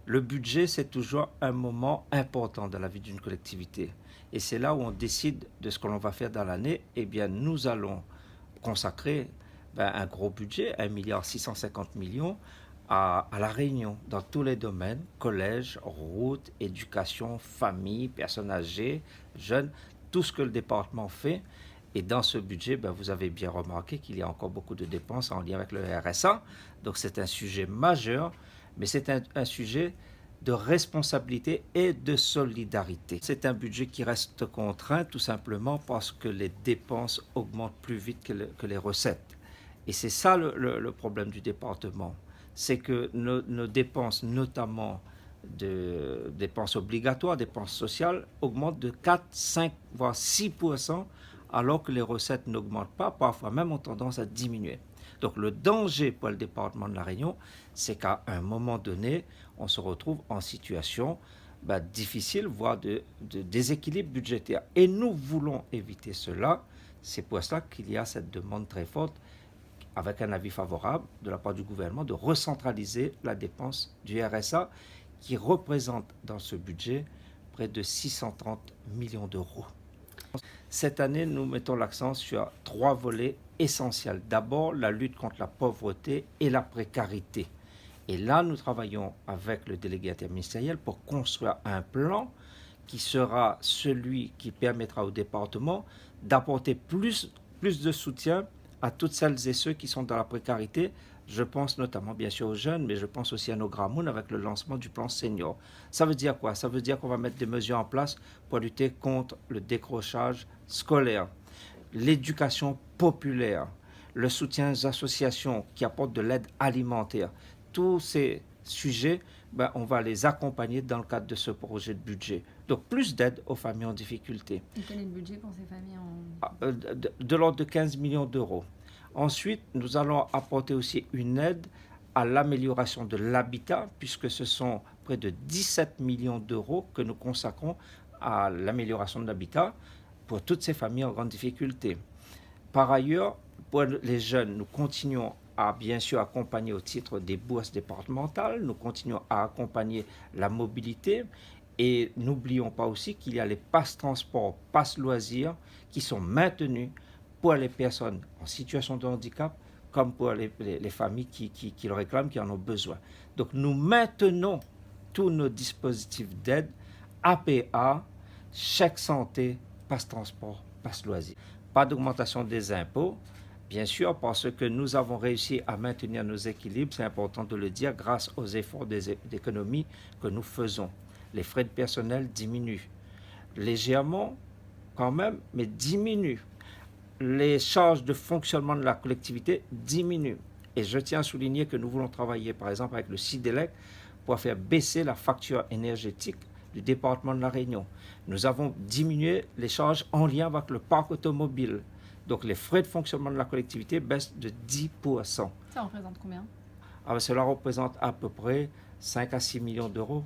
Le budget, c'est toujours un moment important dans la vie d'une collectivité. Et c'est là où on décide de ce que l'on va faire dans l'année. Eh bien, nous allons consacrer un gros budget, 1,650 milliard à La Réunion, dans tous les domaines, collège, route, éducation, famille, personnes âgées, jeunes, tout ce que le département fait. Et dans ce budget, vous avez bien remarqué qu'il y a encore beaucoup de dépenses en lien avec le RSA. Donc c'est un sujet majeur, mais c'est un sujet de responsabilité et de solidarité. C'est un budget qui reste contraint tout simplement parce que les dépenses augmentent plus vite que les recettes. Et c'est ça le problème du département. C'est que nos dépenses, notamment de dépenses obligatoires, dépenses sociales, augmentent de 4, 5, voire 6%, alors que les recettes n'augmentent pas, parfois même ont tendance à diminuer. Donc le danger pour le département de La Réunion, c'est qu'à un moment donné, on se retrouve en situation difficile, voire de déséquilibre budgétaire. Et nous voulons éviter cela. C'est pour ça qu'il y a cette demande très forte, avec un avis favorable de la part du gouvernement, de recentraliser la dépense du RSA, qui représente dans ce budget près de 630 millions d'euros. Cette année, nous mettons l'accent sur 3 volets essentiels. D'abord, la lutte contre la pauvreté et la précarité. Et là, nous travaillons avec le délégué interministériel pour construire un plan qui sera celui qui permettra au département d'apporter plus de soutien à toutes celles et ceux qui sont dans la précarité. Je pense notamment bien sûr aux jeunes, mais je pense aussi à nos grands mounes avec le lancement du plan senior. Ça veut dire quoi? Ça veut dire qu'on va mettre des mesures en place pour lutter contre le décrochage scolaire, l'éducation populaire, le soutien aux associations qui apportent de l'aide alimentaire. Tous ces sujets, on va les accompagner dans le cadre de ce projet de budget. Donc plus d'aide aux familles en difficulté. Et quel est le budget pour ces familles en... De l'ordre de 15 millions d'euros. Ensuite, nous allons apporter aussi une aide à l'amélioration de l'habitat, puisque ce sont près de 17 millions d'euros que nous consacrons à l'amélioration de l'habitat pour toutes ces familles en grande difficulté. Par ailleurs, pour les jeunes, nous continuons à bien sûr accompagner au titre des bourses départementales, nous continuons à accompagner la mobilité et n'oublions pas aussi qu'il y a les passes transport, passes loisirs qui sont maintenus pour les personnes en situation de handicap comme pour les familles qui le réclament, qui en ont besoin. Donc nous maintenons tous nos dispositifs d'aide, APA, chèque santé, passe transport, passe loisirs. Pas d'augmentation des impôts, bien sûr, parce que nous avons réussi à maintenir nos équilibres, c'est important de le dire, grâce aux efforts d'économie que nous faisons. Les frais de personnel diminuent, légèrement quand même, mais diminuent. Les charges de fonctionnement de la collectivité diminuent. Et je tiens à souligner que nous voulons travailler, par exemple, avec le CIDELEC pour faire baisser la facture énergétique du département de La Réunion. Nous avons diminué les charges en lien avec le parc automobile. Donc les frais de fonctionnement de la collectivité baissent de 10%. Ça représente combien? Cela représente à peu près 5 à 6 millions d'euros.